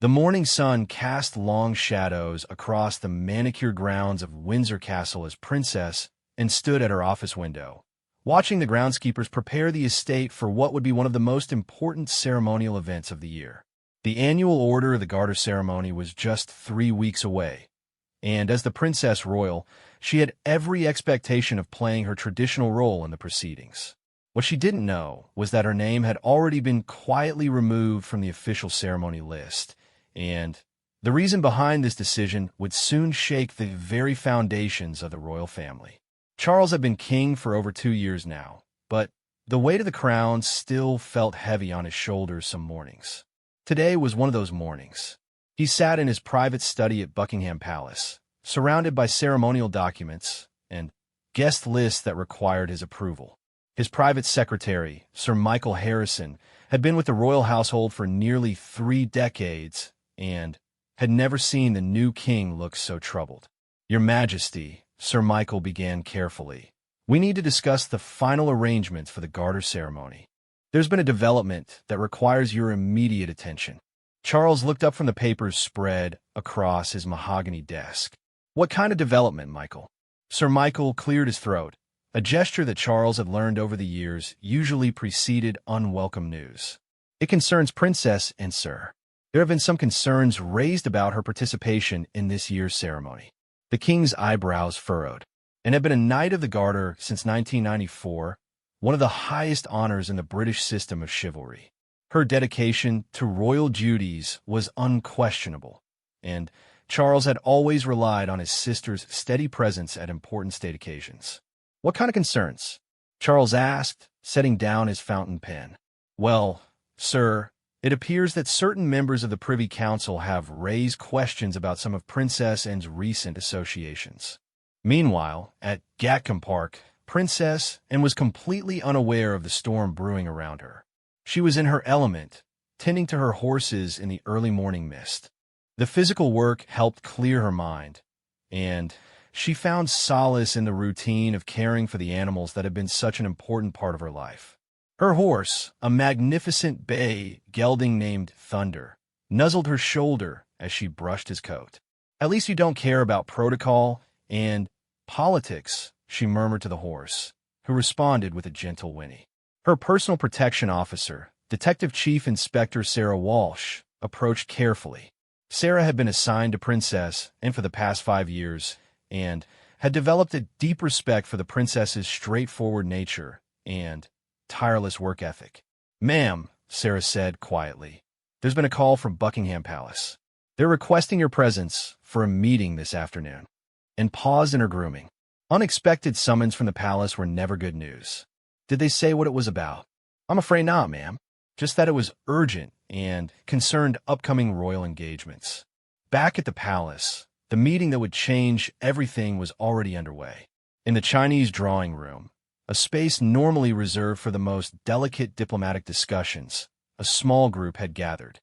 The morning sun cast long shadows across the manicured grounds of Windsor Castle as Princess and stood at her office window, watching the groundskeepers prepare the estate for what would be one of the most important ceremonial events of the year. The annual Order of the Garter ceremony was just 3 weeks away, and as the Princess Royal, she had every expectation of playing her traditional role in the proceedings. What she didn't know was that her name had already been quietly removed from the official ceremony list, and the reason behind this decision would soon shake the very foundations of the royal family. Charles had been king for over 2 years now, but the weight of the crown still felt heavy on his shoulders some mornings. Today was one of those mornings. He sat in his private study at Buckingham Palace, surrounded by ceremonial documents and guest lists that required his approval. His private secretary, Sir Michael Harrison, had been with the royal household for nearly 3 decades and had never seen the new king look so troubled. "Your Majesty," Sir Michael began carefully, "we need to discuss the final arrangements for the Garter ceremony. There's been a development that requires your immediate attention." Charles looked up from the papers spread across his mahogany desk. "What kind of development, Michael?" Sir Michael cleared his throat, a gesture that Charles had learned over the years usually preceded unwelcome news. "It concerns Princess and Sir. There have been some concerns raised about her participation in this year's ceremony." The king's eyebrows furrowed. "And had been a Knight of the Garter since 1994, one of the highest honors in the British system of chivalry. Her dedication to royal duties was unquestionable, and Charles had always relied on his sister's steady presence at important state occasions." "What kind of concerns?" Charles asked, setting down his fountain pen. "Well, sir, it appears that certain members of the Privy Council have raised questions about some of Princess Anne's recent associations." Meanwhile, at Gatcombe Park, Princess Anne was completely unaware of the storm brewing around her. She was in her element, tending to her horses in the early morning mist. The physical work helped clear her mind, and she found solace in the routine of caring for the animals that had been such an important part of her life. Her horse, a magnificent bay gelding named Thunder, nuzzled her shoulder as she brushed his coat. "At least you don't care about protocol and politics," she murmured to the horse, who responded with a gentle whinny. Her personal protection officer, Detective Chief Inspector Sarah Walsh, approached carefully. Sarah had been assigned to Princess Anne for the past 5 years and had developed a deep respect for the princess's straightforward nature and tireless work ethic. "Ma'am," Sarah said quietly, "there's been a call from Buckingham Palace. They're requesting your presence for a meeting this afternoon," and paused in her grooming. Unexpected summons from the palace were never good news. "Did they say what it was about?" "I'm afraid not, ma'am. Just that it was urgent and concerned upcoming royal engagements." Back at the palace, the meeting that would change everything was already underway. In the Chinese drawing room, a space normally reserved for the most delicate diplomatic discussions, a small group had gathered.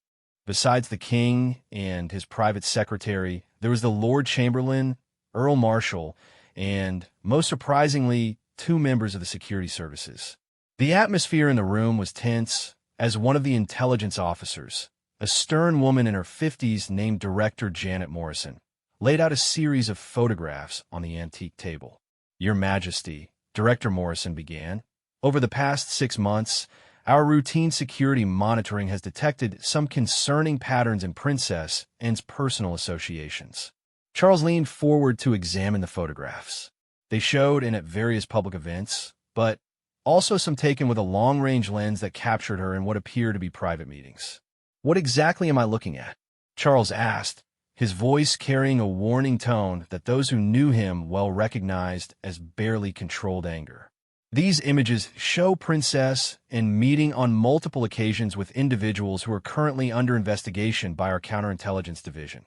Besides the king and his private secretary, there was the Lord Chamberlain, Earl Marshal, and, most surprisingly, 2 members of the security services. The atmosphere in the room was tense as one of the intelligence officers, a stern woman in her 50s named Director Janet Morrison, laid out a series of photographs on the antique table. "Your Majesty," Director Morrison began, "over the past 6 months, our routine security monitoring has detected some concerning patterns in Princess Anne's personal associations." Charles leaned forward to examine the photographs. They showed Anne at various public events, but also some taken with a long-range lens that captured her in what appeared to be private meetings. "What exactly am I looking at?" Charles asked, his voice carrying a warning tone that those who knew him well recognized as barely controlled anger. "These images show Princess Anne meeting on multiple occasions with individuals who are currently under investigation by our counterintelligence division,"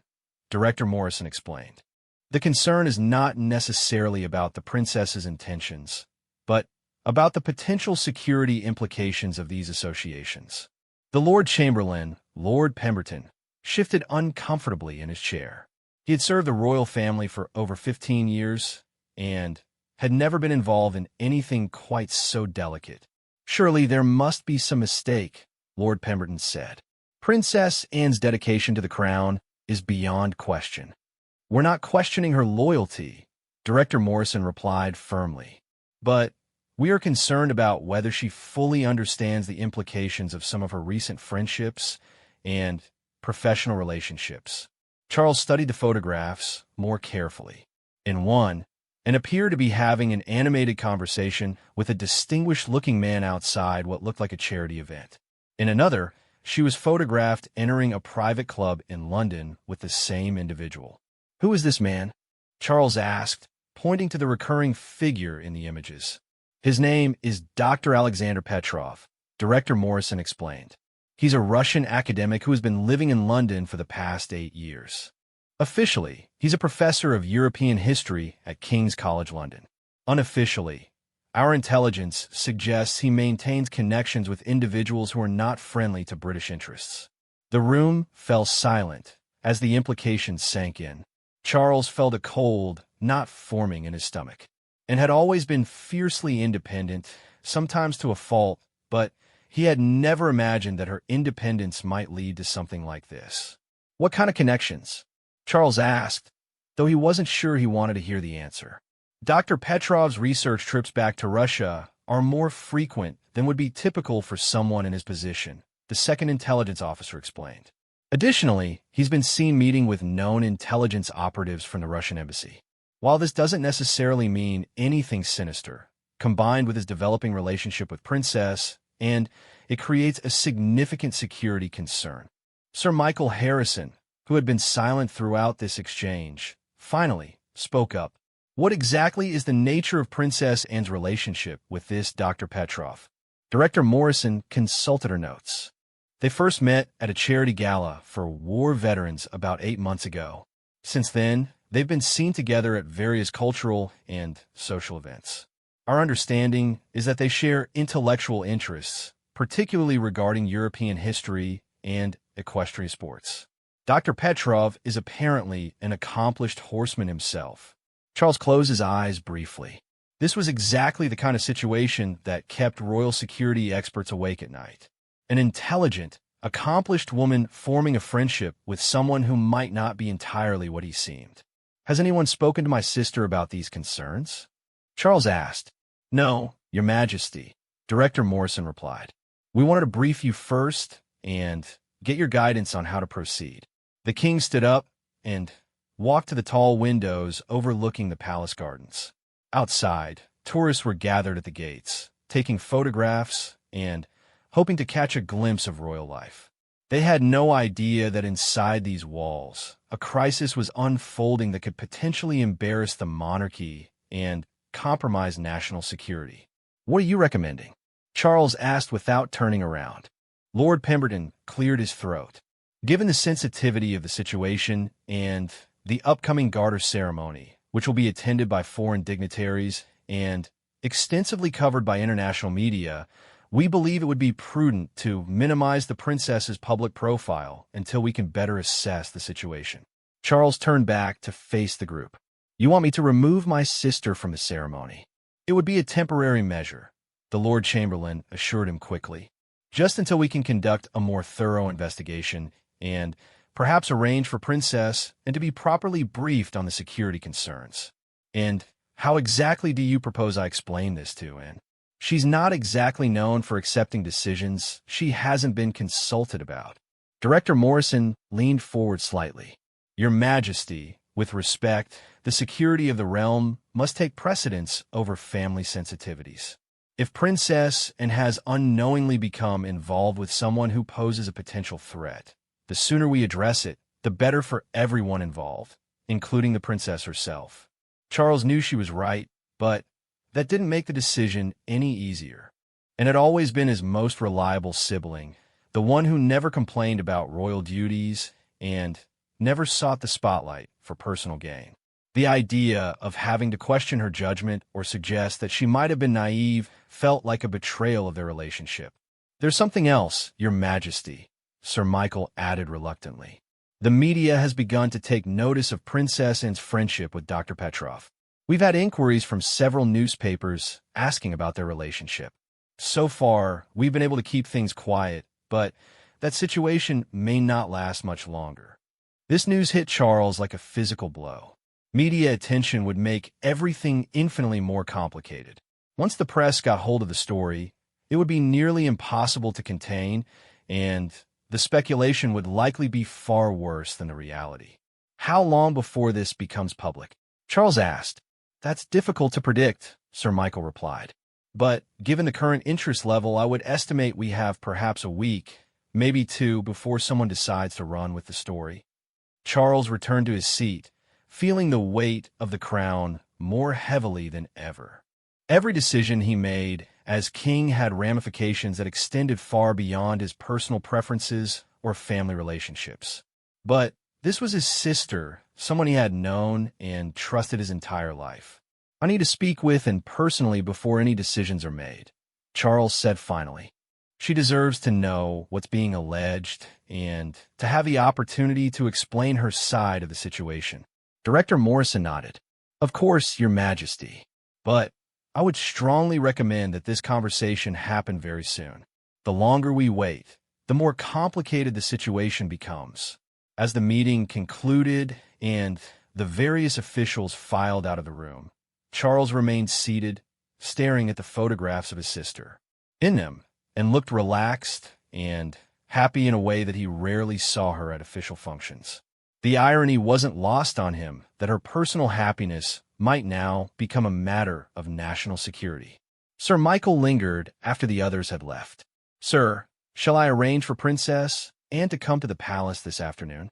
Director Morrison explained. "The concern is not necessarily about the princess's intentions, but about the potential security implications of these associations." The Lord Chamberlain, Lord Pemberton, shifted uncomfortably in his chair. He had served the royal family for over 15 years and had never been involved in anything quite so delicate. "Surely there must be some mistake," Lord Pemberton said. Princess Anne's dedication to the crown is beyond question. We're not questioning her loyalty, Director Morrison replied firmly. But we are concerned about whether she fully understands the implications of some of her recent friendships and professional relationships. Charles studied the photographs more carefully. In one, and appeared to be having an animated conversation with a distinguished-looking man outside what looked like a charity event. In another, she was photographed entering a private club in London with the same individual. "Who is this man?" Charles asked, pointing to the recurring figure in the images. "His name is Dr. Alexander Petrov," Director Morrison explained. "He's a Russian academic who has been living in London for the past 8 years. Officially, he's a professor of European history at King's College London. Unofficially, our intelligence suggests he maintains connections with individuals who are not friendly to British interests." The room fell silent as the implications sank in. Charles felt a cold, not forming in his stomach, and had always been fiercely independent, sometimes to a fault, but he had never imagined that her independence might lead to something like this. "What kind of connections?" Charles asked, though he wasn't sure he wanted to hear the answer. "Dr. Petrov's research trips back to Russia are more frequent than would be typical for someone in his position," the second intelligence officer explained. "Additionally, he's been seen meeting with known intelligence operatives from the Russian embassy. While this doesn't necessarily mean anything sinister, combined with his developing relationship with Princess, and it creates a significant security concern." Sir Michael Harrison, who had been silent throughout this exchange, finally spoke up. "What exactly is the nature of Princess Anne's relationship with this Dr. Petrov?" Director Morrison consulted her notes. "They first met at a charity gala for war veterans about 8 months ago. Since then, they've been seen together at various cultural and social events. Our understanding is that they share intellectual interests, particularly regarding European history and equestrian sports. Dr. Petrov is apparently an accomplished horseman himself." Charles closed his eyes briefly. This was exactly the kind of situation that kept royal security experts awake at night. An intelligent, accomplished woman forming a friendship with someone who might not be entirely what he seemed. "Has anyone spoken to my sister about these concerns?" Charles asked. "No, Your Majesty," Director Morrison replied. "We wanted to brief you first and get your guidance on how to proceed." The king stood up and walked to the tall windows overlooking the palace gardens. Outside, tourists were gathered at the gates, taking photographs and hoping to catch a glimpse of royal life. They had no idea that inside these walls, a crisis was unfolding that could potentially embarrass the monarchy and compromise national security. "What are you recommending?" Charles asked without turning around. Lord Pemberton cleared his throat. "Given the sensitivity of the situation and the upcoming Garter ceremony, which will be attended by foreign dignitaries and extensively covered by international media, we believe it would be prudent to minimize the princess's public profile until we can better assess the situation." Charles turned back to face the group. "You want me to remove my sister from the ceremony?" "It would be a temporary measure," the Lord Chamberlain assured him quickly. "Just until we can conduct a more thorough investigation and perhaps arrange for Princess and to be properly briefed on the security concerns." "And how exactly do you propose I explain this to Anne? She's not exactly known for accepting decisions she hasn't been consulted about." Director Morrison leaned forward slightly. "Your Majesty, with respect, the security of the realm must take precedence over family sensitivities. If Princess Anne has unknowingly become involved with someone who poses a potential threat, the sooner we address it, the better for everyone involved, including the princess herself." Charles knew she was right, but that didn't make the decision any easier. And had always been his most reliable sibling, the one who never complained about royal duties and never sought the spotlight for personal gain. The idea of having to question her judgment or suggest that she might have been naive felt like a betrayal of their relationship. "There's something else, Your Majesty," Sir Michael added reluctantly. "The media has begun to take notice of Princess Anne's friendship with Dr. Petrov. We've had inquiries from several newspapers asking about their relationship. So far, we've been able to keep things quiet, but that situation may not last much longer. This news hit Charles like a physical blow. Media attention would make everything infinitely more complicated. Once the press got hold of the story, it would be nearly impossible to contain, and the speculation would likely be far worse than the reality. How long before this becomes public? Charles asked. That's difficult to predict, Sir Michael replied. But given the current interest level, I would estimate we have perhaps a week, maybe two, before someone decides to run with the story. Charles returned to his seat, feeling the weight of the crown more heavily than ever. Every decision he made as king had ramifications that extended far beyond his personal preferences or family relationships. But this was his sister, someone he had known and trusted his entire life. I need to speak with and personally before any decisions are made, Charles said finally. She deserves to know what's being alleged and to have the opportunity to explain her side of the situation. Director Morrison nodded. Of course, Your Majesty, but I would strongly recommend that this conversation happen very soon. The longer we wait, the more complicated the situation becomes. As the meeting concluded and the various officials filed out of the room, Charles remained seated, staring at the photographs of his sister. In them, and looked relaxed and happy in a way that he rarely saw her at official functions. The irony wasn't lost on him that her personal happiness might now become a matter of national security. Sir Michael lingered after the others had left. Sir, shall I arrange for Princess Anne to come to the palace this afternoon?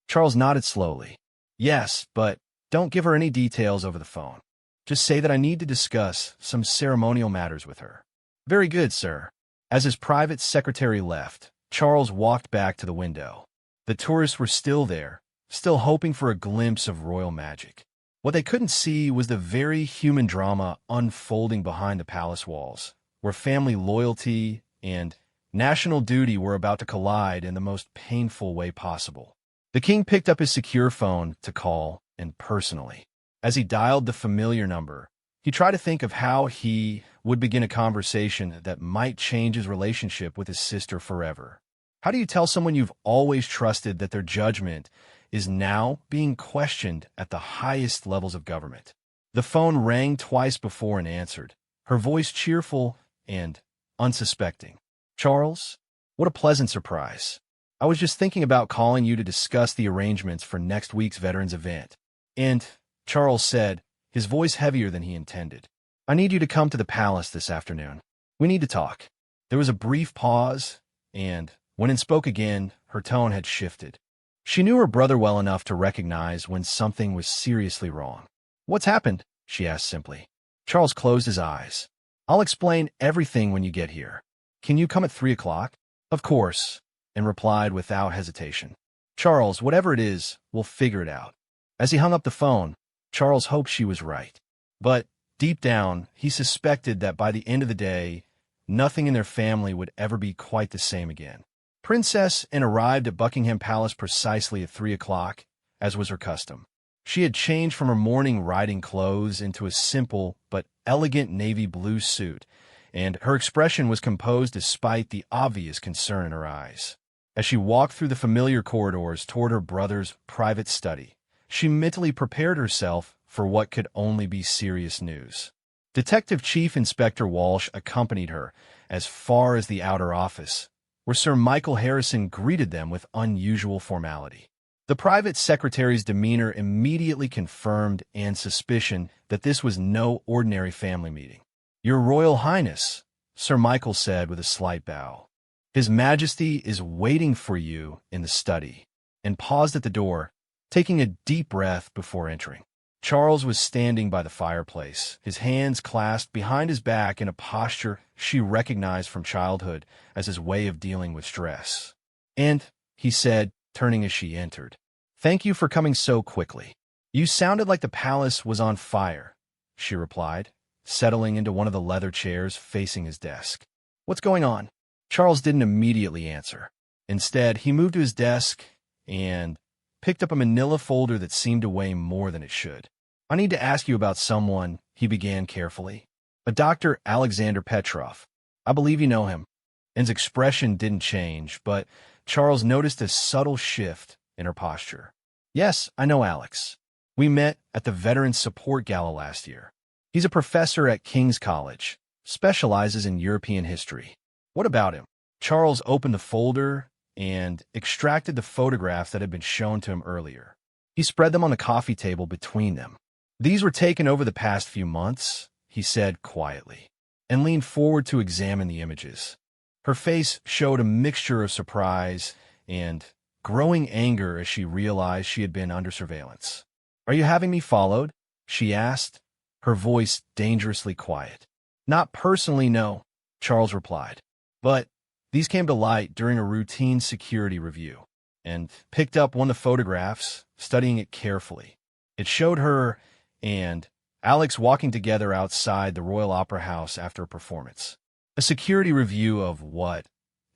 Charles nodded slowly. Yes, but don't give her any details over the phone. Just say that I need to discuss some ceremonial matters with her. Very good, sir. As his private secretary left, Charles walked back to the window. The tourists were still there, still hoping for a glimpse of royal magic. What they couldn't see was the very human drama unfolding behind the palace walls, where family loyalty and national duty were about to collide in the most painful way possible. The king picked up his secure phone to call, and personally. As he dialed the familiar number, he tried to think of how he would begin a conversation that might change his relationship with his sister forever. How do you tell someone you've always trusted that their judgment is now being questioned at the highest levels of government? The phone rang twice before and answered, her voice cheerful and unsuspecting. Charles, what a pleasant surprise. I was just thinking about calling you to discuss the arrangements for next week's Veterans event. And, Charles said, his voice heavier than he intended, I need you to come to the palace this afternoon. We need to talk. There was a brief pause, and when it spoke again, her tone had shifted. She knew her brother well enough to recognize when something was seriously wrong. What's happened? She asked simply. Charles closed his eyes. I'll explain everything when you get here. Can you come at 3 o'clock? Of course, and replied without hesitation. Charles, whatever it is, we'll figure it out. As he hung up the phone, Charles hoped she was right. But deep down, he suspected that by the end of the day, nothing in their family would ever be quite the same again. Princess Anne arrived at Buckingham Palace precisely at 3 o'clock, as was her custom. She had changed from her morning riding clothes into a simple but elegant navy blue suit, and her expression was composed despite the obvious concern in her eyes. As she walked through the familiar corridors toward her brother's private study, she mentally prepared herself for what could only be serious news. Detective Chief Inspector Walsh accompanied her as far as the outer office, where Sir Michael Harrison greeted them with unusual formality. The private secretary's demeanor immediately confirmed Anne's suspicion that this was no ordinary family meeting. Your Royal Highness, Sir Michael said with a slight bow. His Majesty is waiting for you in the study, and paused at the door, taking a deep breath before entering. Charles was standing by the fireplace, his hands clasped behind his back in a posture she recognized from childhood as his way of dealing with stress. And, he said, turning as she entered, thank you for coming so quickly. You sounded like the palace was on fire, she replied, settling into one of the leather chairs facing his desk. What's going on? Charles didn't immediately answer. Instead, he moved to his desk and picked up a manila folder that seemed to weigh more than it should. I need to ask you about someone, he began carefully. A Dr. Alexander Petrov. I believe you know him. Anne's expression didn't change, but Charles noticed a subtle shift in her posture. Yes, I know Alex. We met at the Veterans Support Gala last year. He's a professor at King's College, specializes in European history. What about him? Charles opened the folder and extracted the photographs that had been shown to him earlier. He spread them on the coffee table between them. These were taken over the past few months, he said quietly, and leaned forward to examine the images. Her face showed a mixture of surprise and growing anger as she realized she had been under surveillance. Are you having me followed? She asked, her voice dangerously quiet. Not personally, no, Charles replied. But these came to light during a routine security review, and picked up one of the photographs, studying it carefully. It showed her and Alex walking together outside the Royal Opera House after a performance. A security review of what,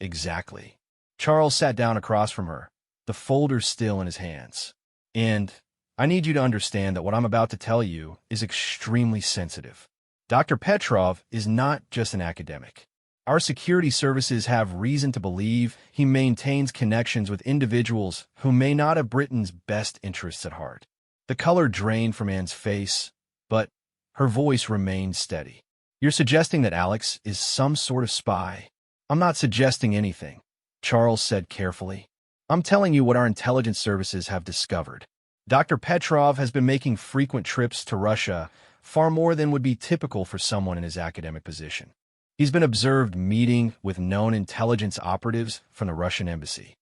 exactly? Charles sat down across from her, the folder still in his hands. And I need you to understand that what I'm about to tell you is extremely sensitive. Dr. Petrov is not just an academic. Our security services have reason to believe he maintains connections with individuals who may not have Britain's best interests at heart. The color drained from Anne's face, but her voice remained steady. You're suggesting that Alex is some sort of spy? I'm not suggesting anything, Charles said carefully. I'm telling you what our intelligence services have discovered. Dr. Petrov has been making frequent trips to Russia, far more than would be typical for someone in his academic position. He's been observed meeting with known intelligence operatives from the Russian embassy.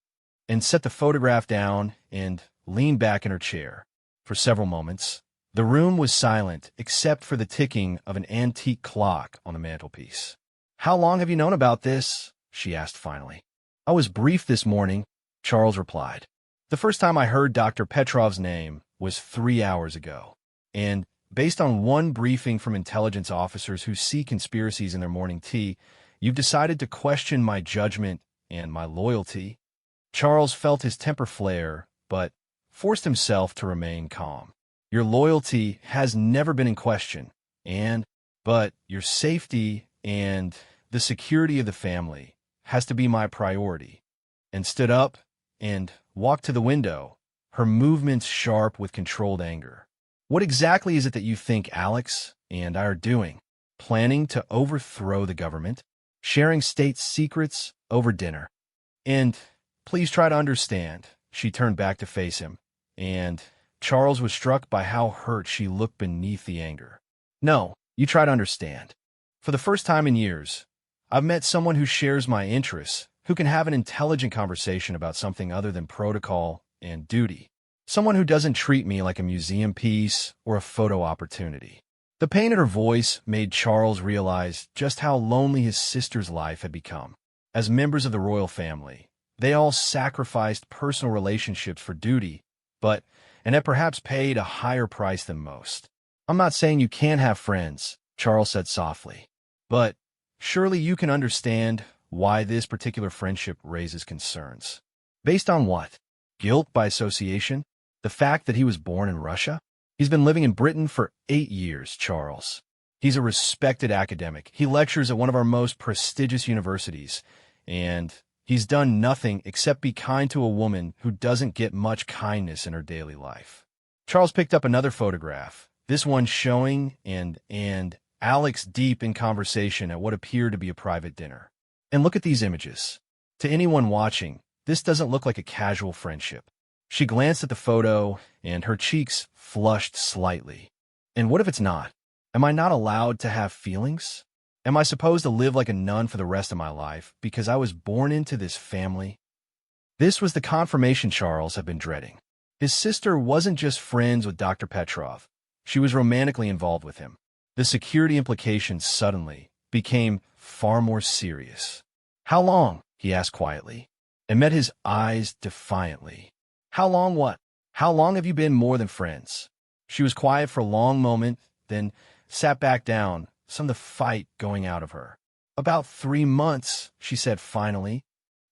And set the photograph down and leaned back in her chair. For several moments, the room was silent except for the ticking of an antique clock on the mantelpiece. How long have you known about this? She asked finally. I was briefed this morning, Charles replied. The first time I heard Dr. Petrov's name was 3 hours ago. And based on one briefing from intelligence officers who see conspiracies in their morning tea, you've decided to question my judgment and my loyalty. Charles felt his temper flare, but forced himself to remain calm. Your loyalty has never been in question, but your safety and the security of the family has to be my priority. And stood up and walked to the window, her movements sharp with controlled anger. What exactly is it that you think Alex and I are doing? Planning to overthrow the government? Sharing state secrets over dinner? And please try to understand. She turned back to face him, and Charles was struck by how hurt she looked beneath the anger. No, you try to understand. For the first time in years, I've met someone who shares my interests, who can have an intelligent conversation about something other than protocol and duty. Someone who doesn't treat me like a museum piece or a photo opportunity. The pain in her voice made Charles realize just how lonely his sister's life had become. As members of the royal family, they all sacrificed personal relationships for duty, and had perhaps paid a higher price than most. I'm not saying you can't have friends, Charles said softly, but surely you can understand why this particular friendship raises concerns. Based on what? Guilt by association? The fact that he was born in Russia? He's been living in Britain for 8 years, Charles. He's a respected academic. He lectures at one of our most prestigious universities, and he's done nothing except be kind to a woman who doesn't get much kindness in her daily life. Charles picked up another photograph, this one showing and Alex deep in conversation at what appeared to be a private dinner. And look at these images. To anyone watching, this doesn't look like a casual friendship. She glanced at the photo, and her cheeks flushed slightly. And what if it's not? Am I not allowed to have feelings? Am I supposed to live like a nun for the rest of my life because I was born into this family? This was the confirmation Charles had been dreading. His sister wasn't just friends with Dr. Petrov. She was romantically involved with him. The security implications suddenly became far more serious. How long? He asked quietly, and met his eyes defiantly. How long what? How long have you been more than friends? She was quiet for a long moment, then sat back down, some of the fight going out of her. About 3 months, she said finally.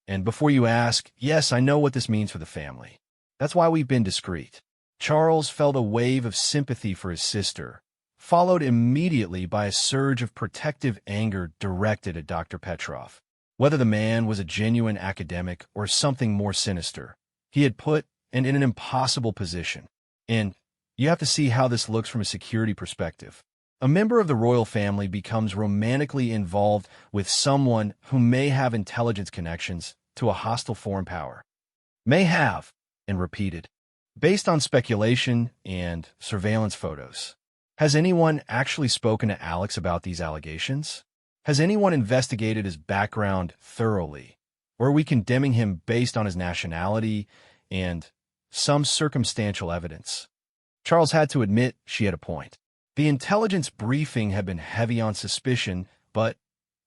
And before you ask, yes, I know what this means for the family. That's why we've been discreet. Charles felt a wave of sympathy for his sister, followed immediately by a surge of protective anger directed at Dr. Petrov. Whether the man was a genuine academic or something more sinister, he had put in an impossible position. And you have to see how this looks from a security perspective. A member of the royal family becomes romantically involved with someone who may have intelligence connections to a hostile foreign power. May have, and repeated, based on speculation and surveillance photos. Has anyone actually spoken to Alex about these allegations? Has anyone investigated his background thoroughly? Or are we condemning him based on his nationality and some circumstantial evidence? Charles had to admit she had a point. The intelligence briefing had been heavy on suspicion, but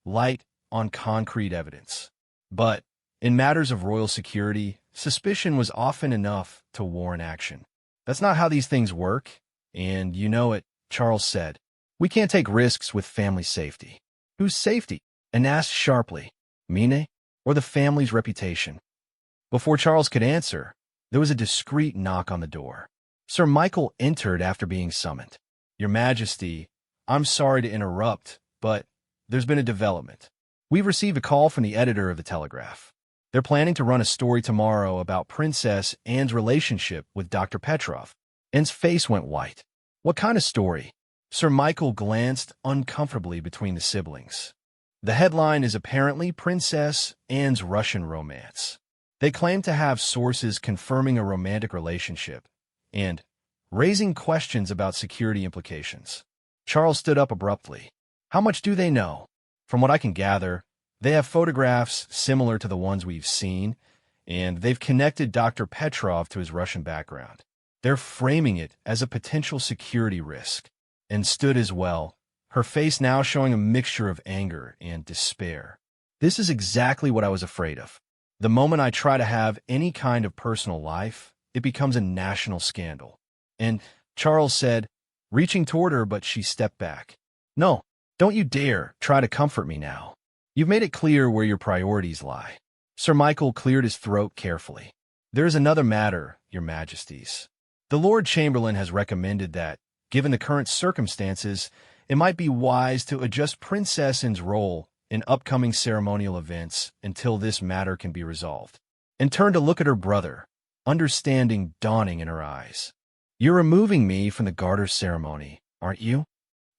light on concrete evidence. But in matters of royal security, suspicion was often enough to warrant action. That's not how these things work, and you know it, Charles said. We can't take risks with family safety. Whose safety? And asked sharply, Mine, or the family's reputation? Before Charles could answer, there was a discreet knock on the door. Sir Michael entered after being summoned. Your Majesty, I'm sorry to interrupt, but there's been a development. We've received a call from the editor of the Telegraph. They're planning to run a story tomorrow about Princess Anne's relationship with Dr. Petrov. Anne's face went white. What kind of story? Sir Michael glanced uncomfortably between the siblings. The headline is apparently Princess Anne's Russian romance. They claim to have sources confirming a romantic relationship and raising questions about security implications. Charles stood up abruptly. How much do they know? From what I can gather, they have photographs similar to the ones we've seen, and they've connected Dr. Petrov to his Russian background. They're framing it as a potential security risk. And stood as well, her face now showing a mixture of anger and despair. This is exactly what I was afraid of. The moment I try to have any kind of personal life, it becomes a national scandal. And Charles said, reaching toward her, but she stepped back. No, don't you dare try to comfort me now. You've made it clear where your priorities lie. Sir Michael cleared his throat carefully. There is another matter, Your Majesties. The Lord Chamberlain has recommended that, given the current circumstances, it might be wise to adjust Princess Anne's role in upcoming ceremonial events until this matter can be resolved. And turned to look at her brother, understanding dawning in her eyes. You're removing me from the garter ceremony, aren't you?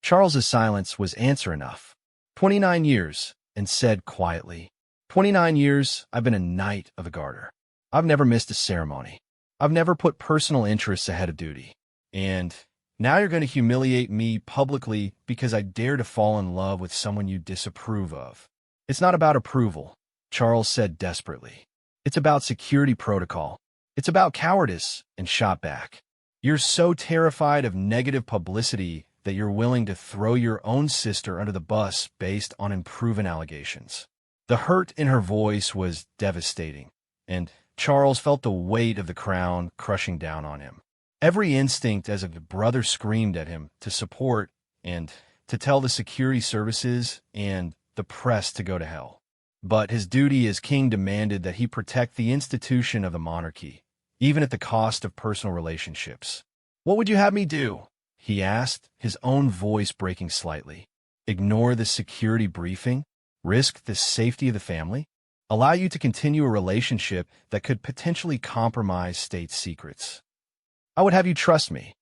Charles's silence was answer enough. 29 years, and said quietly, 29 years I've been a knight of the garter. I've never missed a ceremony. I've never put personal interests ahead of duty. And now you're going to humiliate me publicly because I dare to fall in love with someone you disapprove of. It's not about approval, Charles said desperately. It's about security protocol. It's about cowardice, and shot back. You're so terrified of negative publicity that you're willing to throw your own sister under the bus based on unproven allegations. The hurt in her voice was devastating, and Charles felt the weight of the crown crushing down on him. Every instinct as a brother screamed at him to support and to tell the security services and the press to go to hell. But his duty as king demanded that he protect the institution of the monarchy, even at the cost of personal relationships. What would you have me do? He asked, his own voice breaking slightly. Ignore the security briefing? Risk the safety of the family? Allow you to continue a relationship that could potentially compromise state secrets? I would have you trust me,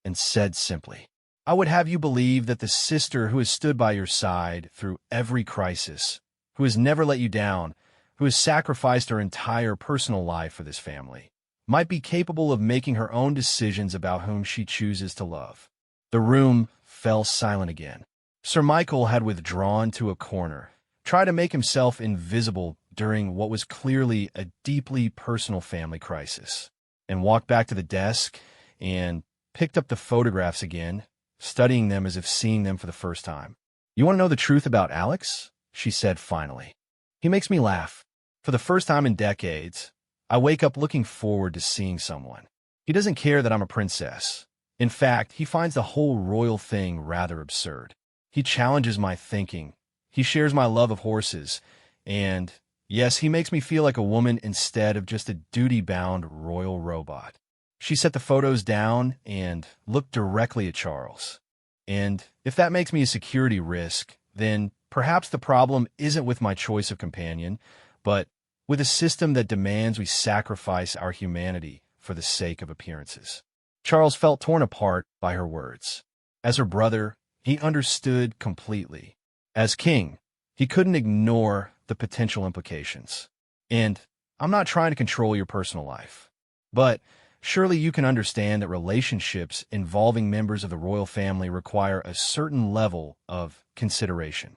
and said simply. I would have you believe that the sister who has stood by your side through every crisis, who has never let you down, who has sacrificed her entire personal life for this family, might be capable of making her own decisions about whom she chooses to love. The room fell silent again. Sir Michael had withdrawn to a corner, tried to make himself invisible during what was clearly a deeply personal family crisis, and walked back to the desk and picked up the photographs again, studying them as if seeing them for the first time. You want to know the truth about Alex? She said finally. He makes me laugh. For the first time in decades, I wake up looking forward to seeing someone. He doesn't care that I'm a princess. In fact, he finds the whole royal thing rather absurd. He challenges my thinking. He shares my love of horses. And yes, he makes me feel like a woman instead of just a duty-bound royal robot. She set the photos down and looked directly at Charles. And if that makes me a security risk, then Perhaps the problem isn't with my choice of companion, but with a system that demands we sacrifice our humanity for the sake of appearances. Charles felt torn apart by her words. As her brother, he understood completely. As king, he couldn't ignore the potential implications. And I'm not trying to control your personal life, but surely you can understand that relationships involving members of the royal family require a certain level of consideration.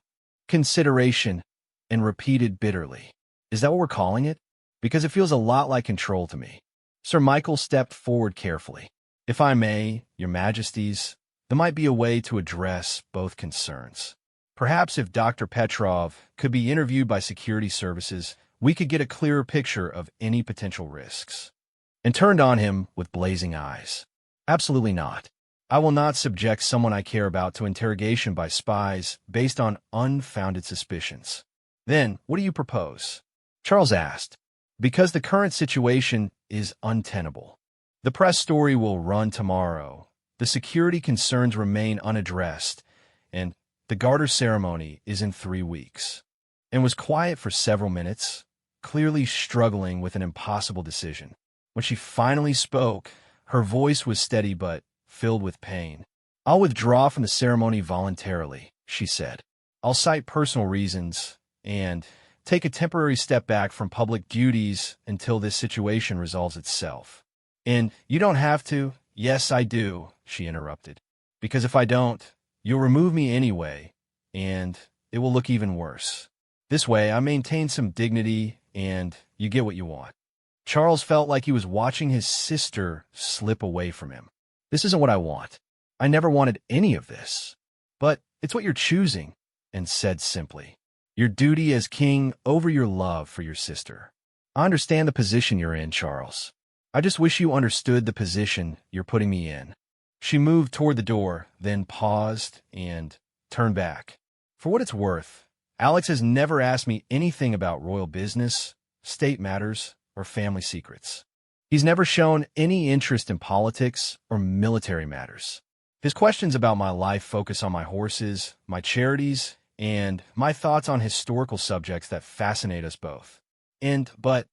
Consideration, and repeated bitterly. Is that what we're calling it? Because it feels a lot like control to me. Sir Michael stepped forward carefully. If I may, your majesties, there might be a way to address both concerns. Perhaps if Dr. Petrov could be interviewed by security services, we could get a clearer picture of any potential risks. And turned on him with blazing eyes. Absolutely not. I will not subject someone I care about to interrogation by spies based on unfounded suspicions. Then, what do you propose? Charles asked. Because the current situation is untenable. The press story will run tomorrow. The security concerns remain unaddressed, and the garter ceremony is in 3 weeks. And was quiet for several minutes, clearly struggling with an impossible decision. When she finally spoke, her voice was steady but filled with pain. I'll withdraw from the ceremony voluntarily, she said. I'll cite personal reasons and take a temporary step back from public duties until this situation resolves itself. And you don't have to. Yes, I do, she interrupted. Because if I don't, you'll remove me anyway, and it will look even worse. This way, I maintain some dignity, and you get what you want. Charles felt like he was watching his sister slip away from him. This isn't what I want. I never wanted any of this. But it's what you're choosing, and said simply. Your duty as king over your love for your sister. I understand the position you're in, Charles. I just wish you understood the position you're putting me in. She moved toward the door, then paused and turned back. For what it's worth, Alex has never asked me anything about royal business, state matters, or family secrets. He's never shown any interest in politics or military matters. His questions about my life focus on my horses, my charities, and my thoughts on historical subjects that fascinate us both. But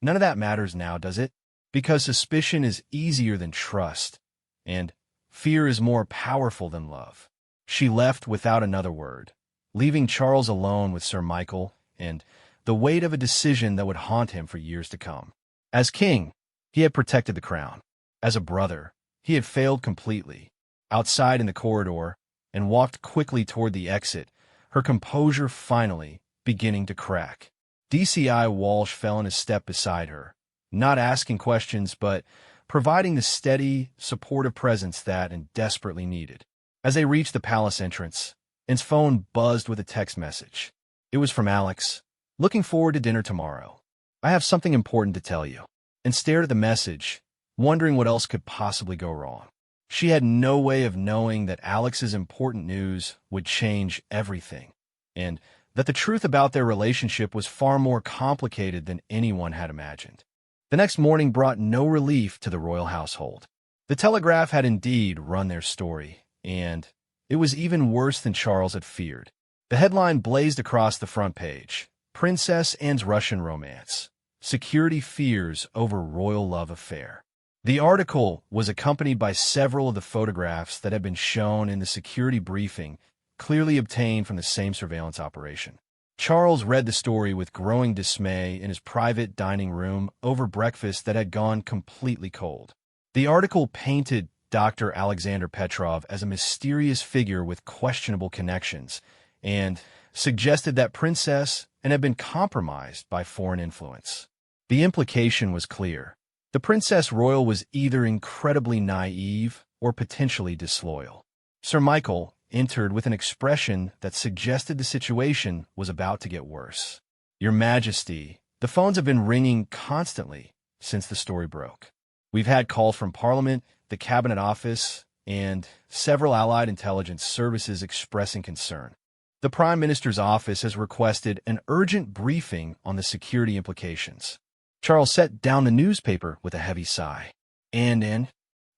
none of that matters now, does it? Because suspicion is easier than trust, and fear is more powerful than love. She left without another word, leaving Charles alone with Sir Michael and the weight of a decision that would haunt him for years to come. As king, he had protected the crown. As a brother, he had failed completely. Outside in the corridor, and walked quickly toward the exit, her composure finally beginning to crack. DCI Walsh fell in a step beside her, not asking questions, but providing the steady, supportive presence that and desperately needed. As they reached the palace entrance, his phone buzzed with a text message. It was from Alex. Looking forward to dinner tomorrow. I have something important to tell you. And stared at the message, wondering what else could possibly go wrong. She had no way of knowing that Alex's important news would change everything, and that the truth about their relationship was far more complicated than anyone had imagined. The next morning brought no relief to the royal household. The Telegraph had indeed run their story, and it was even worse than Charles had feared. The headline blazed across the front page, Princess Anne's Russian romance. Security fears over royal love affair. The article was accompanied by several of the photographs that had been shown in the security briefing, clearly obtained from the same surveillance operation. Charles read the story with growing dismay in his private dining room over breakfast that had gone completely cold. The article painted Dr. Alexander Petrov as a mysterious figure with questionable connections and suggested that Princess Anne had been compromised by foreign influence. The implication was clear. The Princess Royal was either incredibly naive or potentially disloyal. Sir Michael entered with an expression that suggested the situation was about to get worse. Your Majesty, the phones have been ringing constantly since the story broke. We've had calls from Parliament, the Cabinet Office, and several allied intelligence services expressing concern. The Prime Minister's office has requested an urgent briefing on the security implications. Charles set down the newspaper with a heavy sigh. And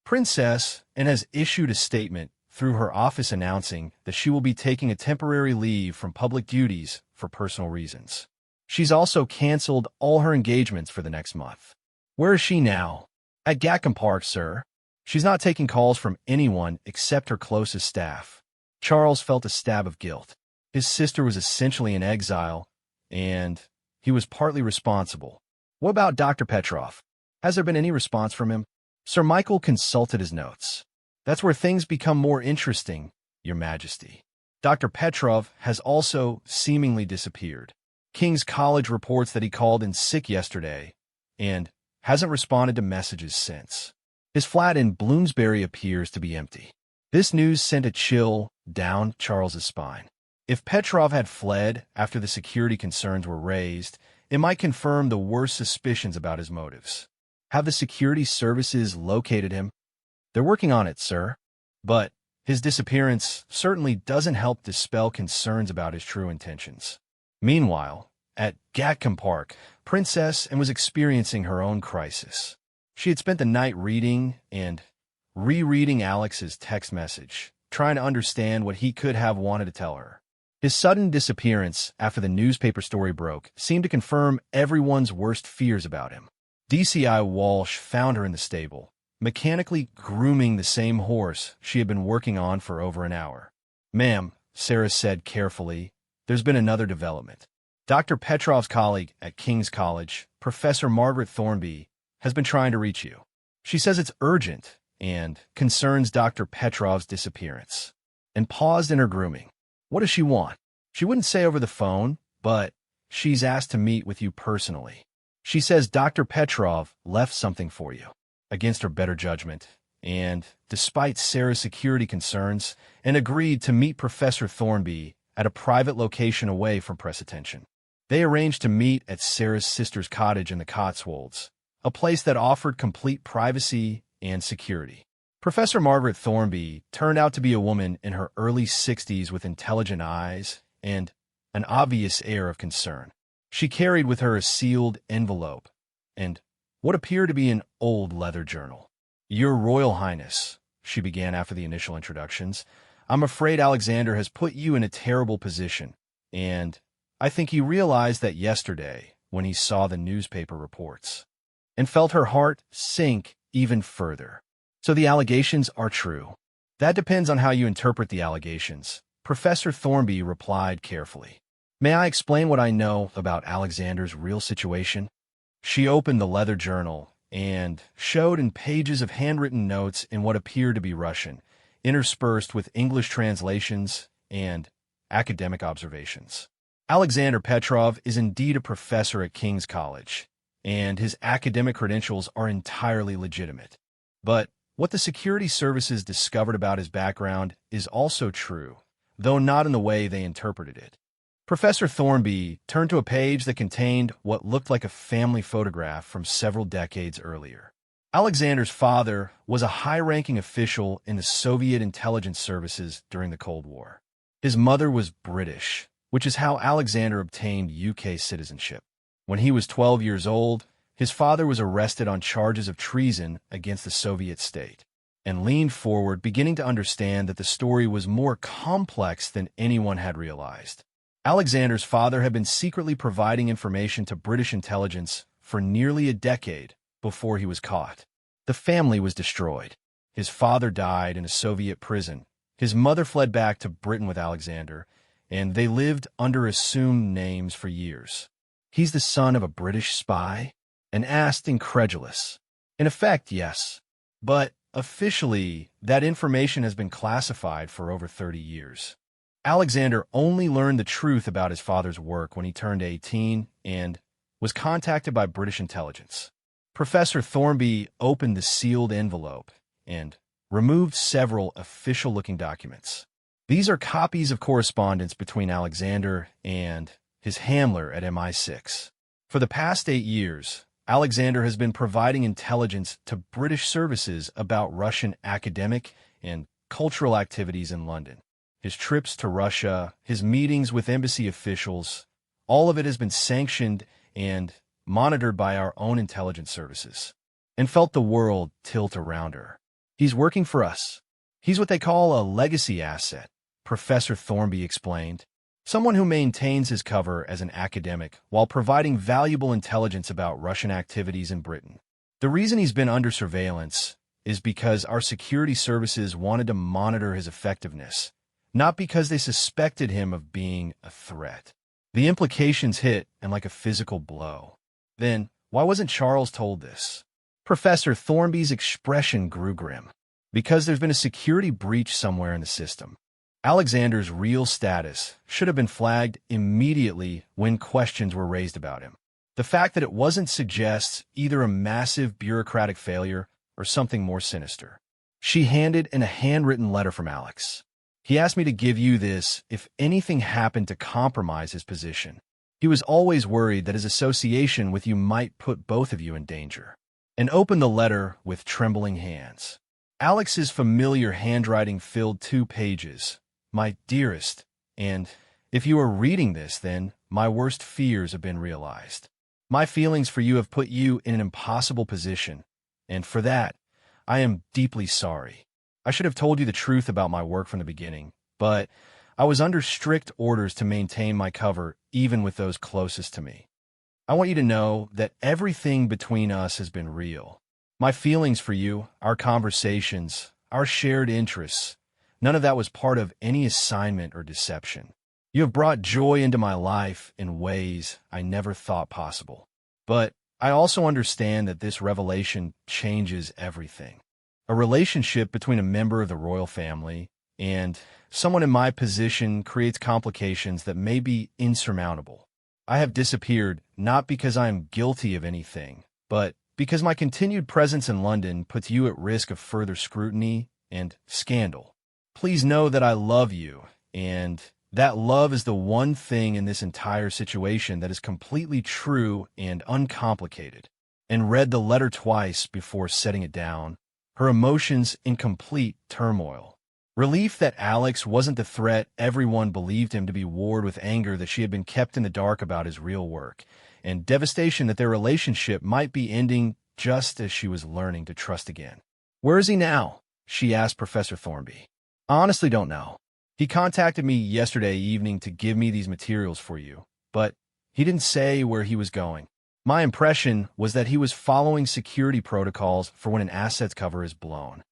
Princess Anne has issued a statement through her office announcing that she will be taking a temporary leave from public duties for personal reasons. She's also canceled all her engagements for the next month. Where is she now? At Gatcombe Park, sir. She's not taking calls from anyone except her closest staff. Charles felt a stab of guilt. His sister was essentially in exile, and he was partly responsible. What about Dr. Petrov? Has there been any response from him? Sir Michael consulted his notes. That's where things become more interesting, Your Majesty. Dr. Petrov has also seemingly disappeared. King's College reports that he called in sick yesterday and hasn't responded to messages since. His flat in Bloomsbury appears to be empty. This news sent a chill down Charles's spine. If Petrov had fled after the security concerns were raised, it might confirm the worst suspicions about his motives. Have the security services located him? They're working on it, sir. But his disappearance certainly doesn't help dispel concerns about his true intentions. Meanwhile, at Gatcombe Park, Princess Anne was experiencing her own crisis. She had spent the night reading and rereading Alex's text message, trying to understand what he could have wanted to tell her. His sudden disappearance after the newspaper story broke seemed to confirm everyone's worst fears about him. DCI Walsh found her in the stable, mechanically grooming the same horse she had been working on for over an hour. "Ma'am," Sarah said carefully, "there's been another development. Dr. Petrov's colleague at King's College, Professor Margaret Thornby, has been trying to reach you. She says it's urgent and concerns Dr. Petrov's disappearance." And paused in her grooming. What does she want? She wouldn't say over the phone, but she's asked to meet with you personally. She says Dr. Petrov left something for you, against her better judgment, and despite Sarah's security concerns, and agreed to meet Professor Thornby at a private location away from press attention. They arranged to meet at Sarah's sister's cottage in the Cotswolds, a place that offered complete privacy and security. Professor Margaret Thornby turned out to be a woman in her early 60s with intelligent eyes and an obvious air of concern. She carried with her a sealed envelope and what appeared to be an old leather journal. "Your Royal Highness," she began after the initial introductions, "I'm afraid Alexander has put you in a terrible position, and I think he realized that yesterday when he saw the newspaper reports, and felt her heart sink even further. So the allegations are true." "That depends on how you interpret the allegations," Professor Thornby replied carefully. "May I explain what I know about Alexander's real situation?" She opened the leather journal and showed in pages of handwritten notes in what appeared to be Russian, interspersed with English translations and academic observations. Alexander Petrov is indeed a professor at King's College, and his academic credentials are entirely legitimate. But what the security services discovered about his background is also true, though not in the way they interpreted it. Professor Thornby turned to a page that contained what looked like a family photograph from several decades earlier. Alexander's father was a high-ranking official in the Soviet intelligence services during the Cold War. His mother was British, which is how Alexander obtained UK citizenship. When he was 12 years old, his father was arrested on charges of treason against the Soviet state, and leaned forward, beginning to understand that the story was more complex than anyone had realized. Alexander's father had been secretly providing information to British intelligence for nearly a decade before he was caught. The family was destroyed. His father died in a Soviet prison. His mother fled back to Britain with Alexander, and they lived under assumed names for years. "He's the son of a British spy?" and asked incredulous. "In effect, yes. But officially, that information has been classified for over 30 years. Alexander only learned the truth about his father's work when he turned 18 and was contacted by British intelligence." Professor Thornby opened the sealed envelope and removed several official-looking documents. These are copies of correspondence between Alexander and his handler at MI6. For the past 8 years, Alexander has been providing intelligence to British services about Russian academic and cultural activities in London. His trips to Russia, his meetings with embassy officials, all of it has been sanctioned and monitored by our own intelligence services, and felt the world tilt around her. "He's working for us. He's what they call a legacy asset, Professor Thornby explained. Someone who maintains his cover as an academic while providing valuable intelligence about Russian activities in Britain. The reason he's been under surveillance is because our security services wanted to monitor his effectiveness, not because they suspected him of being a threat. The implications hit, and like a physical blow. Then, why wasn't Charles told this? Professor Thornby's expression grew grim. Because there's been a security breach somewhere in the system. Alexander's real status should have been flagged immediately when questions were raised about him. The fact that it wasn't suggests either a massive bureaucratic failure or something more sinister. She handed in a handwritten letter from Alex. He asked me to give you this if anything happened to compromise his position. He was always worried that his association with you might put both of you in danger. And opened the letter with trembling hands. Alex's familiar handwriting filled 2 pages. My dearest, and if you are reading this, then my worst fears have been realized. My feelings for you have put you in an impossible position, and for that, I am deeply sorry. I should have told you the truth about my work from the beginning, but I was under strict orders to maintain my cover even with those closest to me. I want you to know that everything between us has been real. My feelings for you, our conversations, our shared interests, none of that was part of any assignment or deception. You have brought joy into my life in ways I never thought possible. But I also understand that this revelation changes everything. A relationship between a member of the royal family and someone in my position creates complications that may be insurmountable. I have disappeared not because I am guilty of anything, but because my continued presence in London puts you at risk of further scrutiny and scandal. Please know that I love you, and that love is the one thing in this entire situation that is completely true and uncomplicated. And read the letter twice before setting it down, her emotions in complete turmoil. Relief that Alex wasn't the threat everyone believed him to be, warred with anger that she had been kept in the dark about his real work, and devastation that their relationship might be ending just as she was learning to trust again. Where is he now? She asked Professor Thornby. I honestly don't know. He contacted me yesterday evening to give me these materials for you, but he didn't say where he was going. My impression was that he was following security protocols for when an assets cover is blown.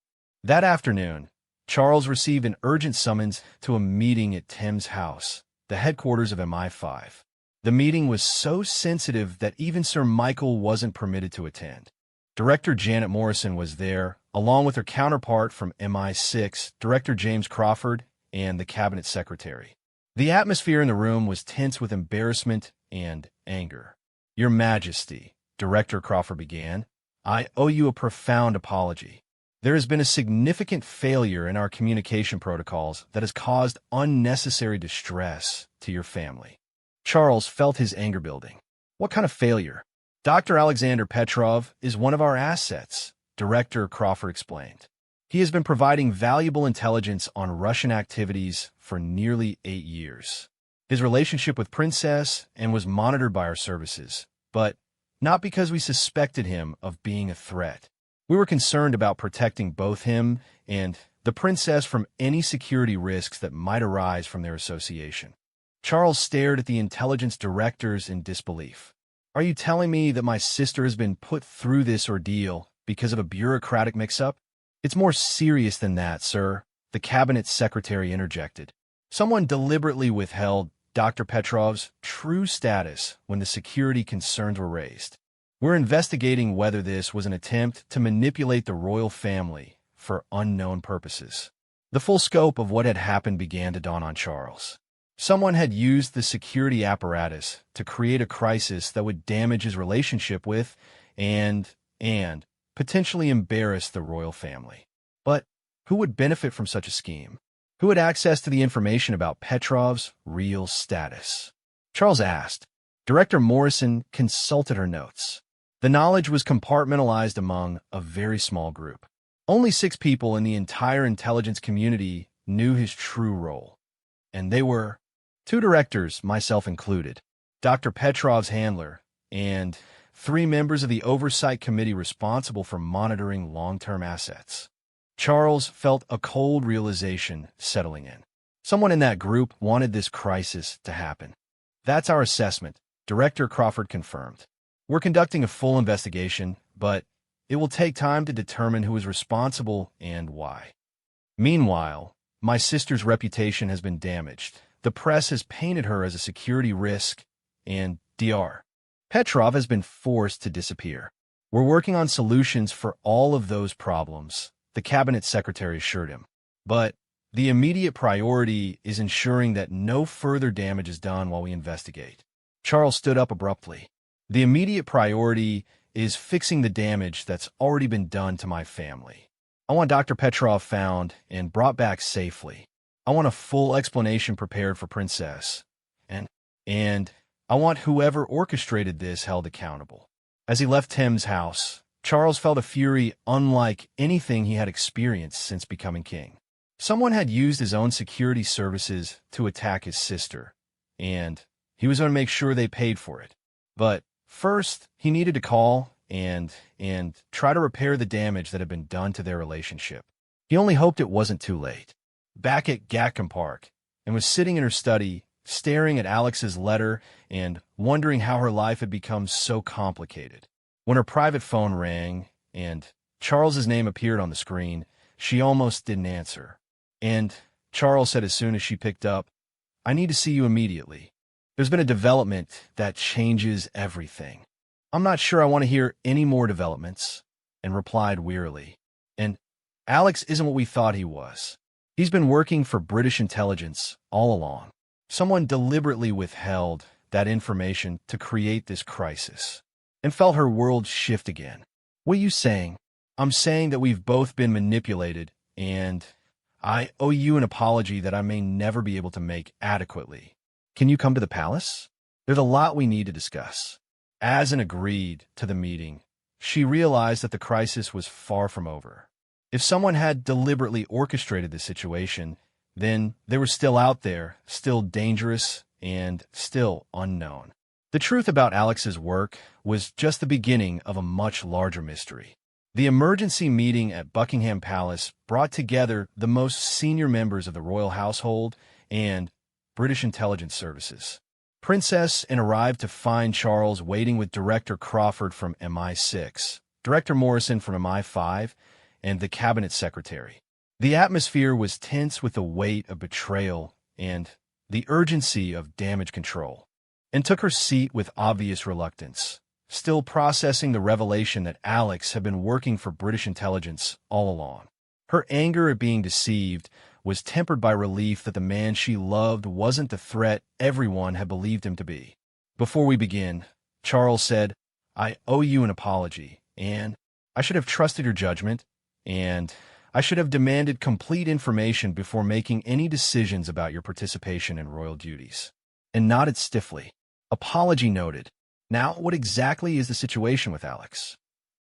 That afternoon, Charles received an urgent summons to a meeting at Tim's house, the headquarters of MI5. The meeting was so sensitive that even Sir Michael wasn't permitted to attend. Director Janet Morrison was there, along with her counterpart from MI6, Director James Crawford, and the cabinet secretary. The atmosphere in the room was tense with embarrassment and anger. Your Majesty, Director Crawford began, I owe you a profound apology. There has been a significant failure in our communication protocols that has caused unnecessary distress to your family. Charles felt his anger building. What kind of failure? Dr. Alexander Petrov is one of our assets, Director Crawford explained. He has been providing valuable intelligence on Russian activities for nearly 8 years. His relationship with Princess and was monitored by our services, but not because we suspected him of being a threat. We were concerned about protecting both him and the Princess from any security risks that might arise from their association. Charles stared at the intelligence directors in disbelief. Are you telling me that my sister has been put through this ordeal because of a bureaucratic mix-up? It's more serious than that, sir, the cabinet secretary interjected. Someone deliberately withheld Dr. Petrov's true status when the security concerns were raised. We're investigating whether this was an attempt to manipulate the royal family for unknown purposes. The full scope of what had happened began to dawn on Charles. Someone had used the security apparatus to create a crisis that would damage his relationship with and potentially embarrass the royal family. But who would benefit from such a scheme? Who had access to the information about Petrov's real status? Charles asked. Director Morrison consulted her notes. The knowledge was compartmentalized among a very small group. Only 6 people in the entire intelligence community knew his true role. And they were 2 directors, myself included, Dr. Petrov's handler, and 3 members of the oversight committee responsible for monitoring long-term assets. Charles felt a cold realization settling in. Someone in that group wanted this crisis to happen. That's our assessment, Director Crawford confirmed. We're conducting a full investigation, but it will take time to determine who is responsible and why. Meanwhile, my sister's reputation has been damaged. The press has painted her as a security risk, and Dr. Petrov has been forced to disappear. We're working on solutions for all of those problems, the cabinet secretary assured him. But the immediate priority is ensuring that no further damage is done while we investigate. Charles stood up abruptly. The immediate priority is fixing the damage that's already been done to my family. I want Dr. Petrov found and brought back safely. I want a full explanation prepared for Princess. And I want whoever orchestrated this held accountable. As he left Tim's house, Charles felt a fury unlike anything he had experienced since becoming king. Someone had used his own security services to attack his sister, and he was going to make sure they paid for it. But first, he needed to call and try to repair the damage that had been done to their relationship. He only hoped it wasn't too late. Back at Gatcombe Park, and was sitting in her study, staring at Alex's letter and wondering how her life had become so complicated. When her private phone rang and Charles's name appeared on the screen, she almost didn't answer. And Charles said as soon as she picked up, "I need to see you immediately. There's been a development that changes everything." "I'm not sure I want to hear any more developments," and replied wearily. "And Alex isn't what we thought he was. He's been working for British intelligence all along. Someone deliberately withheld that information to create this crisis." And felt her world shift again. "What are you saying?" "I'm saying that we've both been manipulated, and I owe you an apology that I may never be able to make adequately. Can you come to the palace? There's a lot we need to discuss." Asin agreed to the meeting. She realized that the crisis was far from over. If someone had deliberately orchestrated the situation, then they were still out there, still dangerous, and still unknown. The truth about Alex's work was just the beginning of a much larger mystery. The emergency meeting at Buckingham Palace brought together the most senior members of the royal household and British intelligence services. Princess arrived to find Charles waiting with Director Crawford from MI6, Director Morrison from MI5, and the cabinet secretary. The atmosphere was tense with the weight of betrayal and the urgency of damage control, and took her seat with obvious reluctance, still processing the revelation that Alex had been working for British intelligence all along. Her anger at being deceived was tempered by relief that the man she loved wasn't the threat everyone had believed him to be. "Before we begin," Charles said, "I owe you an apology, and I should have trusted your judgment, and I should have demanded complete information before making any decisions about your participation in royal duties." And nodded stiffly. "Apology noted. Now, what exactly is the situation with Alex?"